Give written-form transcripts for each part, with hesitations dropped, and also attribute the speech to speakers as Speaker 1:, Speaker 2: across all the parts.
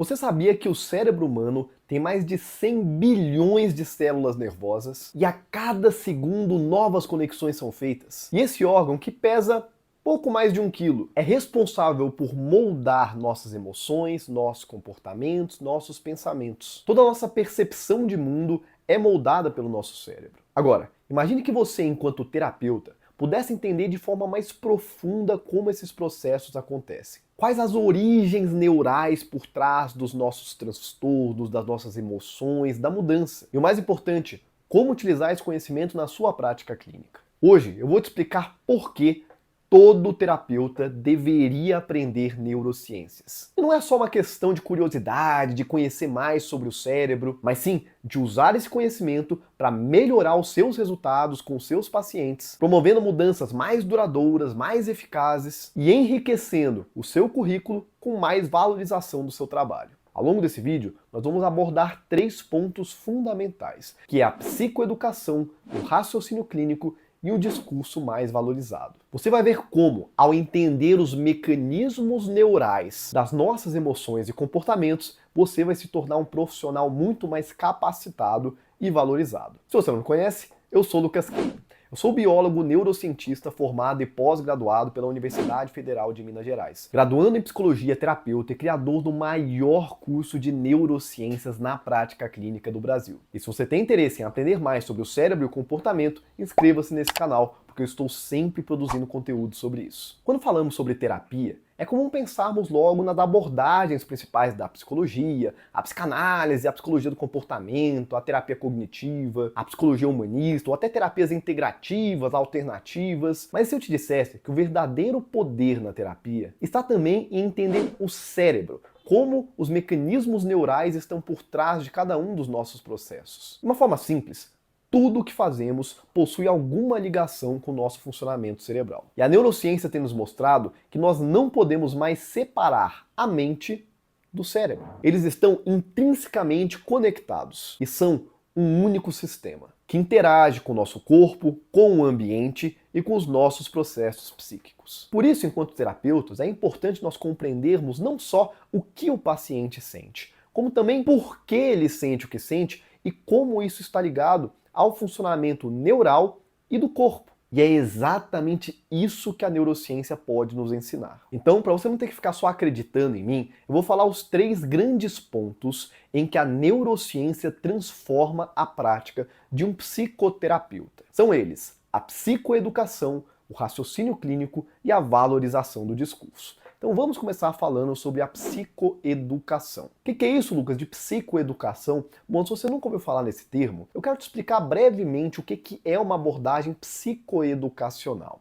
Speaker 1: Você sabia que o cérebro humano tem mais de 100 bilhões de células nervosas e a cada segundo novas conexões são feitas? E esse órgão, que pesa pouco mais de 1 quilo, é responsável por moldar nossas emoções, nossos comportamentos, nossos pensamentos. Toda a nossa percepção de mundo é moldada pelo nosso cérebro. Agora, imagine que você, enquanto terapeuta, pudesse entender de forma mais profunda como esses processos acontecem. Quais as origens neurais por trás dos nossos transtornos, das nossas emoções, da mudança? E o mais importante, como utilizar esse conhecimento na sua prática clínica. Hoje eu vou te explicar por que todo terapeuta deveria aprender neurociências. E não é só uma questão de curiosidade, de conhecer mais sobre o cérebro, mas sim de usar esse conhecimento para melhorar os seus resultados com os seus pacientes, promovendo mudanças mais duradouras, mais eficazes e enriquecendo o seu currículo com mais valorização do seu trabalho. Ao longo desse vídeo, nós vamos abordar 3 pontos fundamentais, que é a psicoeducação, o raciocínio clínico e o discurso mais valorizado. Você vai ver como, ao entender os mecanismos neurais das nossas emoções e comportamentos, você vai se tornar um profissional muito mais capacitado e valorizado. Se você não me conhece, eu sou Lucas Queiro. Eu sou biólogo neurocientista formado e pós-graduado pela Universidade Federal de Minas Gerais, graduando em psicologia, terapeuta e criador do maior curso de neurociências na prática clínica do Brasil. E se você tem interesse em aprender mais sobre o cérebro e o comportamento, inscreva-se nesse canal, porque eu estou sempre produzindo conteúdo sobre isso. Quando falamos sobre terapia, é comum pensarmos logo nas abordagens principais da psicologia, a psicanálise, a psicologia do comportamento, a terapia cognitiva, a psicologia humanista, ou até terapias integrativas, alternativas. Mas se eu te dissesse que o verdadeiro poder na terapia está também em entender o cérebro, como os mecanismos neurais estão por trás de cada um dos nossos processos. De uma forma simples, tudo o que fazemos possui alguma ligação com o nosso funcionamento cerebral. E a neurociência tem nos mostrado que nós não podemos mais separar a mente do cérebro. Eles estão intrinsecamente conectados e são um único sistema que interage com o nosso corpo, com o ambiente e com os nossos processos psíquicos. Por isso, enquanto terapeutas, é importante nós compreendermos não só o que o paciente sente, como também por que ele sente o que sente e como isso está ligado ao funcionamento neural e do corpo. E é exatamente isso que a neurociência pode nos ensinar. Então, para você não ter que ficar só acreditando em mim, eu vou falar os 3 grandes pontos em que a neurociência transforma a prática de um psicoterapeuta. São eles: a psicoeducação, o raciocínio clínico e a valorização do discurso. Então vamos começar falando sobre a psicoeducação. O que é isso, Lucas, de psicoeducação? Bom, se você nunca ouviu falar nesse termo, eu quero te explicar brevemente o que é uma abordagem psicoeducacional.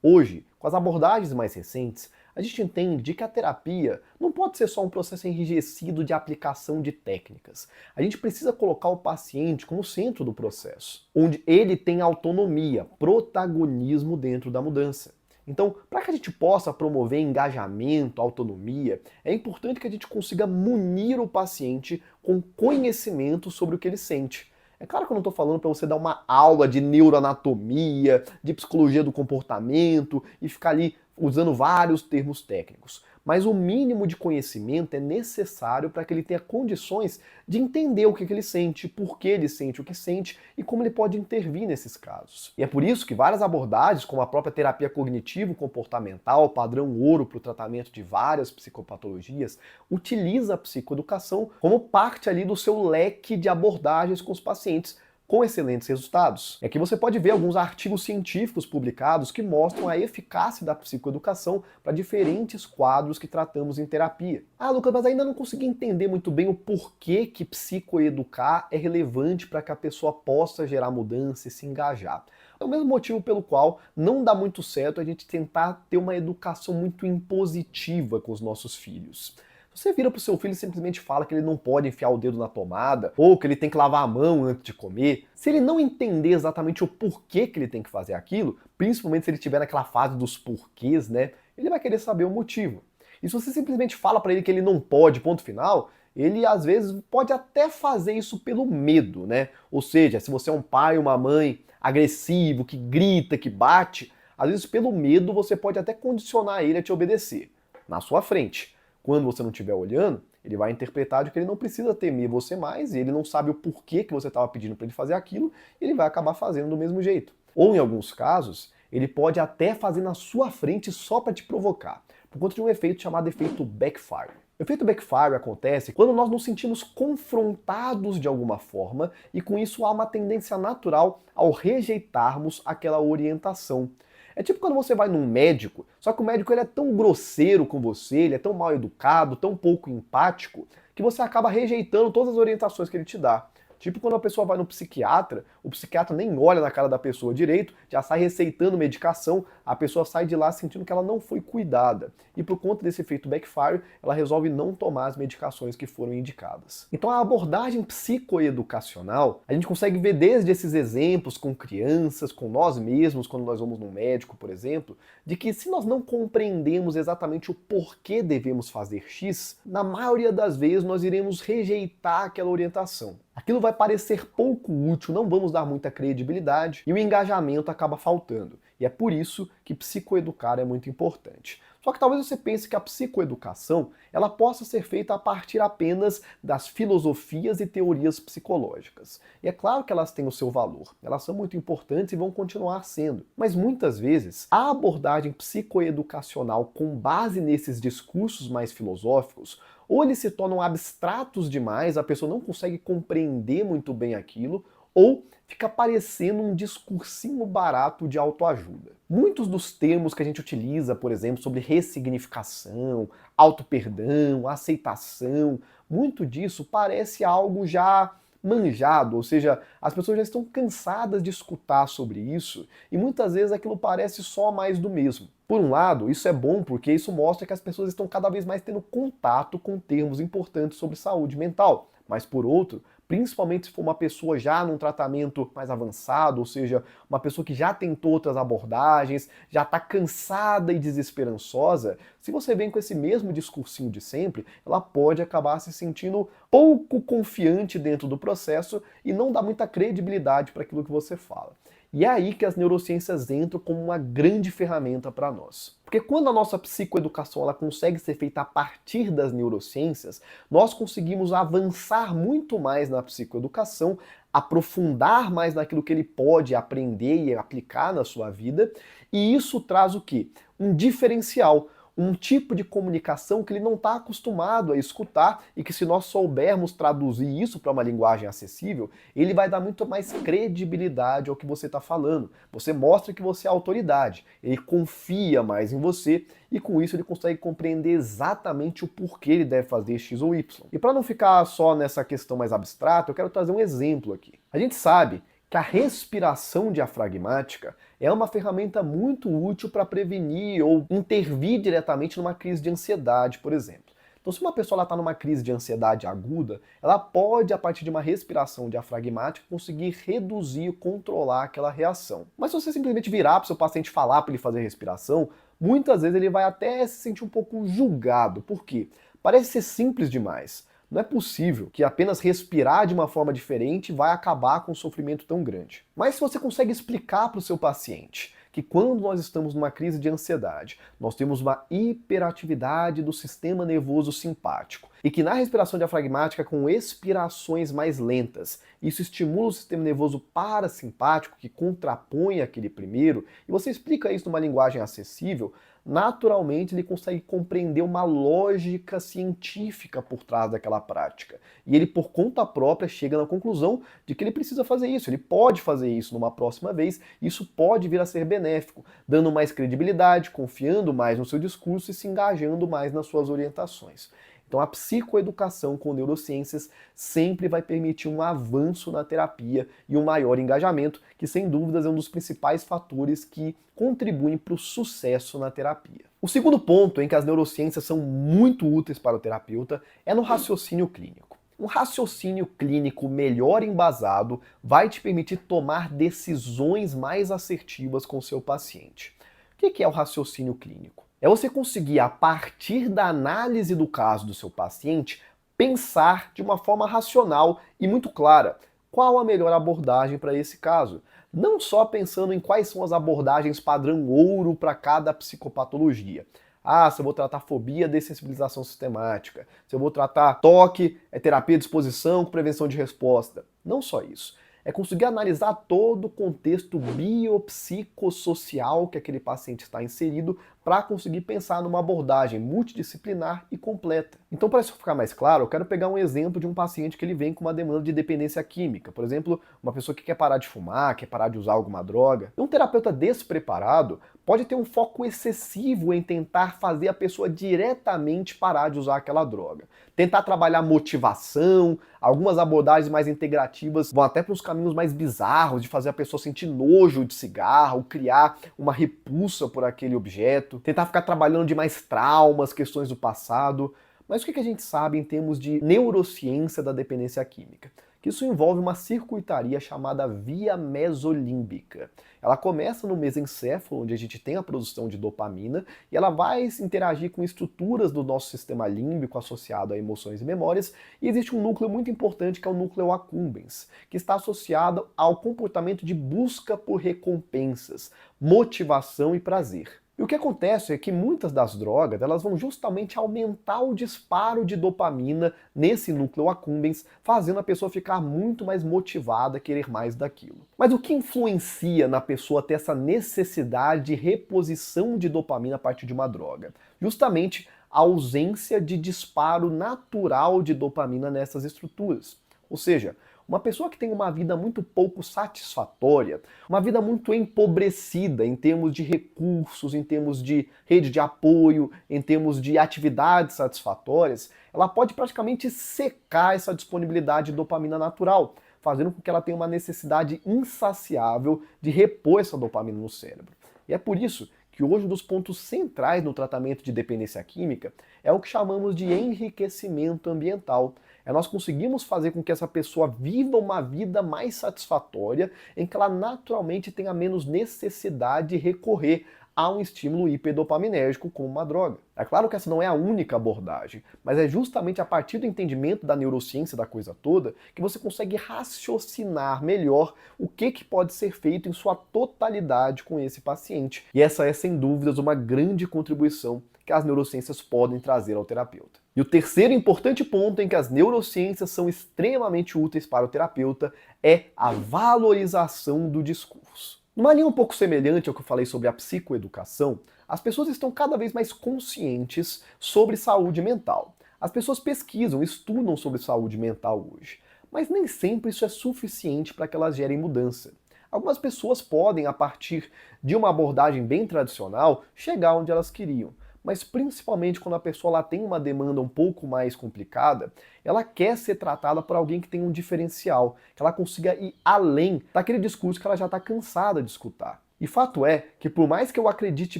Speaker 1: Hoje, com as abordagens mais recentes, a gente entende que a terapia não pode ser só um processo enrijecido de aplicação de técnicas. A gente precisa colocar o paciente como centro do processo, onde ele tem autonomia, protagonismo dentro da mudança. Então, para que a gente possa promover engajamento, autonomia, é importante que a gente consiga munir o paciente com conhecimento sobre o que ele sente. É claro que eu não estou falando para você dar uma aula de neuroanatomia, de psicologia do comportamento e ficar ali usando vários termos técnicos. Mas o mínimo de conhecimento é necessário para que ele tenha condições de entender o que ele sente, por que ele sente o que sente e como ele pode intervir nesses casos. E é por isso que várias abordagens, como a própria terapia cognitivo-comportamental, padrão ouro para o tratamento de várias psicopatologias, utiliza a psicoeducação como parte ali do seu leque de abordagens com os pacientes, com excelentes resultados. É que você pode ver alguns artigos científicos publicados que mostram a eficácia da psicoeducação para diferentes quadros que tratamos em terapia. Ah, Lucas, mas ainda não consegui entender muito bem o porquê que psicoeducar é relevante para que a pessoa possa gerar mudança e se engajar. É o mesmo motivo pelo qual não dá muito certo a gente tentar ter uma educação muito impositiva com os nossos filhos. Você vira pro seu filho e simplesmente fala que ele não pode enfiar o dedo na tomada, ou que ele tem que lavar a mão antes de comer. Se ele não entender exatamente o porquê que ele tem que fazer aquilo, principalmente se ele estiver naquela fase dos porquês, né, ele vai querer saber o motivo. E se você simplesmente fala para ele que ele não pode, ponto final, ele às vezes pode até fazer isso pelo medo, né? Ou seja, se você é um pai ou uma mãe agressivo, que grita, que bate, às vezes pelo medo você pode até condicionar ele a te obedecer, na sua frente. Quando você não estiver olhando, Ele vai interpretar de que ele não precisa temer você mais, e ele não sabe o porquê que você estava pedindo para ele fazer aquilo, e ele vai acabar fazendo do mesmo jeito. Ou, em alguns casos, ele pode até fazer na sua frente só para te provocar, por conta de um efeito chamado efeito backfire. O efeito backfire acontece quando nós nos sentimos confrontados de alguma forma e com isso há uma tendência natural ao rejeitarmos aquela orientação. É tipo quando você vai num médico, só que o médico ele é tão grosseiro com você, ele é tão mal educado, tão pouco empático, que você acaba rejeitando todas as orientações que ele te dá. Tipo quando a pessoa vai no psiquiatra, o psiquiatra nem olha na cara da pessoa direito, já sai receitando medicação, a pessoa sai de lá sentindo que ela não foi cuidada. E por conta desse efeito backfire, ela resolve não tomar as medicações que foram indicadas. Então a abordagem psicoeducacional, a gente consegue ver desde esses exemplos com crianças, com nós mesmos, quando nós vamos no médico, por exemplo, de que se nós não compreendemos exatamente o porquê devemos fazer X, na maioria das vezes nós iremos rejeitar aquela orientação. Aquilo vai parecer pouco útil, não vamos dar muita credibilidade e o engajamento acaba faltando. E é por isso que psicoeducar é muito importante. Só que talvez você pense que a psicoeducação ela possa ser feita a partir apenas das filosofias e teorias psicológicas. E é claro que elas têm o seu valor, elas são muito importantes e vão continuar sendo. Mas muitas vezes a abordagem psicoeducacional com base nesses discursos mais filosóficos ou eles se tornam abstratos demais, a pessoa não consegue compreender muito bem aquilo, ou fica parecendo um discursinho barato de autoajuda. Muitos dos termos que a gente utiliza, por exemplo, sobre ressignificação, auto-perdão, aceitação, muito disso parece algo já manjado, ou seja, as pessoas já estão cansadas de escutar sobre isso e muitas vezes aquilo parece só mais do mesmo. Por um lado, isso é bom porque isso mostra que as pessoas estão cada vez mais tendo contato com termos importantes sobre saúde mental, mas por outro, principalmente se for uma pessoa já num tratamento mais avançado, ou seja, uma pessoa que já tentou outras abordagens, já está cansada e desesperançosa, se você vem com esse mesmo discursinho de sempre, ela pode acabar se sentindo pouco confiante dentro do processo e não dá muita credibilidade para aquilo que você fala. E é aí que as neurociências entram como uma grande ferramenta para nós. Porque quando a nossa psicoeducação ela consegue ser feita a partir das neurociências, nós conseguimos avançar muito mais na psicoeducação, aprofundar mais naquilo que ele pode aprender e aplicar na sua vida, e isso traz o quê? Um diferencial. Um tipo de comunicação que ele não está acostumado a escutar e que se nós soubermos traduzir isso para uma linguagem acessível, ele vai dar muito mais credibilidade ao que você está falando. Você mostra que você é autoridade, ele confia mais em você e com isso ele consegue compreender exatamente o porquê ele deve fazer X ou Y. E para não ficar só nessa questão mais abstrata, eu quero trazer um exemplo aqui. A gente sabe que a respiração diafragmática é uma ferramenta muito útil para prevenir ou intervir diretamente numa crise de ansiedade, por exemplo. Então, se uma pessoa está numa crise de ansiedade aguda, ela pode, a partir de uma respiração diafragmática, conseguir reduzir, controlar aquela reação. Mas se você simplesmente virar para o seu paciente falar para ele fazer respiração, muitas vezes ele vai até se sentir um pouco julgado. Por quê? Parece ser simples demais. Não é possível que apenas respirar de uma forma diferente vai acabar com um sofrimento tão grande. Mas se você consegue explicar para o seu paciente que quando nós estamos numa crise de ansiedade, nós temos uma hiperatividade do sistema nervoso simpático e que na respiração diafragmática com expirações mais lentas, isso estimula o sistema nervoso parasimpático que contrapõe aquele primeiro, e você explica isso numa linguagem acessível, naturalmente ele consegue compreender uma lógica científica por trás daquela prática. E ele, por conta própria, chega na conclusão de que ele precisa fazer isso, ele pode fazer isso numa próxima vez, e isso pode vir a ser benéfico, dando mais credibilidade, confiando mais no seu discurso e se engajando mais nas suas orientações. Então a psicoeducação com neurociências sempre vai permitir um avanço na terapia e um maior engajamento, que sem dúvidas é um dos principais fatores que contribuem para o sucesso na terapia. O segundo ponto em que as neurociências são muito úteis para o terapeuta é no raciocínio clínico. Um raciocínio clínico melhor embasado vai te permitir tomar decisões mais assertivas com o seu paciente. O que é o raciocínio clínico? É você conseguir, a partir da análise do caso do seu paciente, pensar de uma forma racional e muito clara qual a melhor abordagem para esse caso. Não só pensando em quais são as abordagens padrão ouro para cada psicopatologia. Ah, se eu vou tratar fobia, dessensibilização sistemática. Se eu vou tratar toque, é terapia de exposição com prevenção de resposta. Não só isso. É conseguir analisar todo o contexto biopsicossocial que aquele paciente está inserido para conseguir pensar numa abordagem multidisciplinar e completa. Então, para isso ficar mais claro, eu quero pegar um exemplo de um paciente que ele vem com uma demanda de dependência química. Por exemplo, uma pessoa que quer parar de fumar, quer parar de usar alguma droga. Um terapeuta despreparado pode ter um foco excessivo em tentar fazer a pessoa diretamente parar de usar aquela droga. Tentar trabalhar motivação, algumas abordagens mais integrativas vão até para os caminhos mais bizarros de fazer a pessoa sentir nojo de cigarro, criar uma repulsa por aquele objeto, tentar ficar trabalhando de mais traumas, questões do passado. Mas o que a gente sabe em termos de neurociência da dependência química? Que isso envolve uma circuitaria chamada via mesolímbica. Ela começa no mesencéfalo, onde a gente tem a produção de dopamina, e ela vai interagir com estruturas do nosso sistema límbico associado a emoções e memórias, e existe um núcleo muito importante que é o núcleo accumbens, que está associado ao comportamento de busca por recompensas, motivação e prazer. E o que acontece é que muitas das drogas elas vão justamente aumentar o disparo de dopamina nesse núcleo accumbens, fazendo a pessoa ficar muito mais motivada a querer mais daquilo. Mas o que influencia na pessoa ter essa necessidade de reposição de dopamina a partir de uma droga? Justamente a ausência de disparo natural de dopamina nessas estruturas. Ou seja, uma pessoa que tem uma vida muito pouco satisfatória, uma vida muito empobrecida em termos de recursos, em termos de rede de apoio, em termos de atividades satisfatórias, ela pode praticamente secar essa disponibilidade de dopamina natural, fazendo com que ela tenha uma necessidade insaciável de repor essa dopamina no cérebro. E é por isso que hoje um dos pontos centrais no tratamento de dependência química é o que chamamos de enriquecimento ambiental. Nós conseguimos fazer com que essa pessoa viva uma vida mais satisfatória, em que ela naturalmente tenha menos necessidade de recorrer a um estímulo hiperdopaminérgico como uma droga. É claro que essa não é a única abordagem, mas é justamente a partir do entendimento da neurociência da coisa toda que você consegue raciocinar melhor o que pode ser feito em sua totalidade com esse paciente. E essa é, sem dúvidas, uma grande contribuição que as neurociências podem trazer ao terapeuta. E o terceiro importante ponto em que as neurociências são extremamente úteis para o terapeuta é a valorização do discurso. Numa linha um pouco semelhante ao que eu falei sobre a psicoeducação, as pessoas estão cada vez mais conscientes sobre saúde mental. As pessoas pesquisam, estudam sobre saúde mental hoje, mas nem sempre isso é suficiente para que elas gerem mudança. Algumas pessoas podem, a partir de uma abordagem bem tradicional, chegar onde elas queriam. Mas principalmente quando a pessoa lá tem uma demanda um pouco mais complicada, ela quer ser tratada por alguém que tem um diferencial, que ela consiga ir além daquele discurso que ela já está cansada de escutar. E fato é que por mais que eu acredite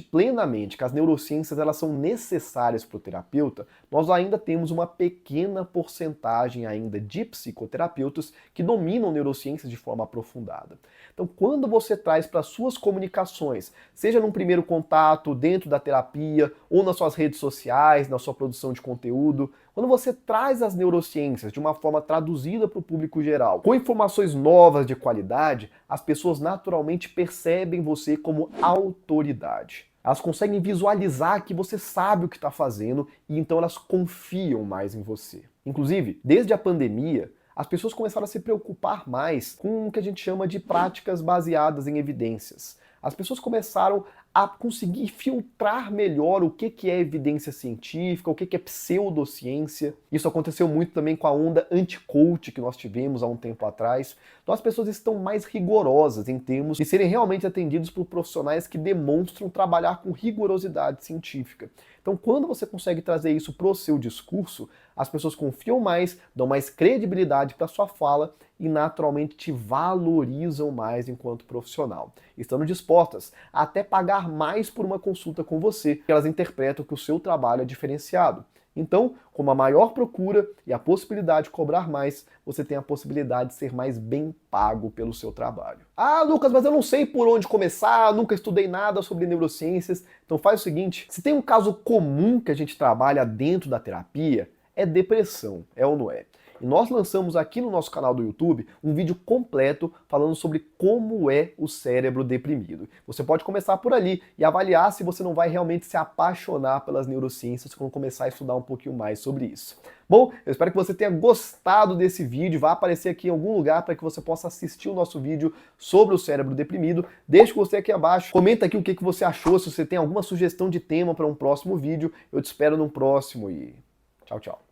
Speaker 1: plenamente que as neurociências elas são necessárias para o terapeuta, nós ainda temos uma pequena porcentagem ainda de psicoterapeutas que dominam neurociências de forma aprofundada. Então, quando você traz para suas comunicações, seja num primeiro contato, dentro da terapia, ou nas suas redes sociais, na sua produção de conteúdo, quando você traz as neurociências de uma forma traduzida para o público geral, com informações novas de qualidade, as pessoas naturalmente percebem você como autoridade. Elas conseguem visualizar que você sabe o que está fazendo e então elas confiam mais em você. Inclusive, desde a pandemia, as pessoas começaram a se preocupar mais com o que a gente chama de práticas baseadas em evidências. As pessoas começaram a conseguir filtrar melhor o que é evidência científica, o que é pseudociência. Isso aconteceu muito também com a onda anti-coach que nós tivemos há um tempo atrás. Então as pessoas estão mais rigorosas em termos de serem realmente atendidos por profissionais que demonstram trabalhar com rigorosidade científica. Então quando você consegue trazer isso para o seu discurso, as pessoas confiam mais, dão mais credibilidade para a sua fala e naturalmente te valorizam mais enquanto profissional, estando dispostas a até pagar mais por uma consulta com você, porque elas interpretam que o seu trabalho é diferenciado. Então, com uma maior procura e a possibilidade de cobrar mais, você tem a possibilidade de ser mais bem pago pelo seu trabalho. Ah, Lucas, mas eu não sei por onde começar, nunca estudei nada sobre neurociências. Então faz o seguinte, se tem um caso comum que a gente trabalha dentro da terapia, é depressão, é ou não é? E nós lançamos aqui no nosso canal do YouTube um vídeo completo falando sobre como é o cérebro deprimido. Você pode começar por ali e avaliar se você não vai realmente se apaixonar pelas neurociências quando começar a estudar um pouquinho mais sobre isso. Bom, eu espero que você tenha gostado desse vídeo, vai aparecer aqui em algum lugar para que você possa assistir o nosso vídeo sobre o cérebro deprimido. Deixa o gostei aqui abaixo, comenta aqui o que você achou, se você tem alguma sugestão de tema para um próximo vídeo. Eu te espero no próximo e tchau, tchau.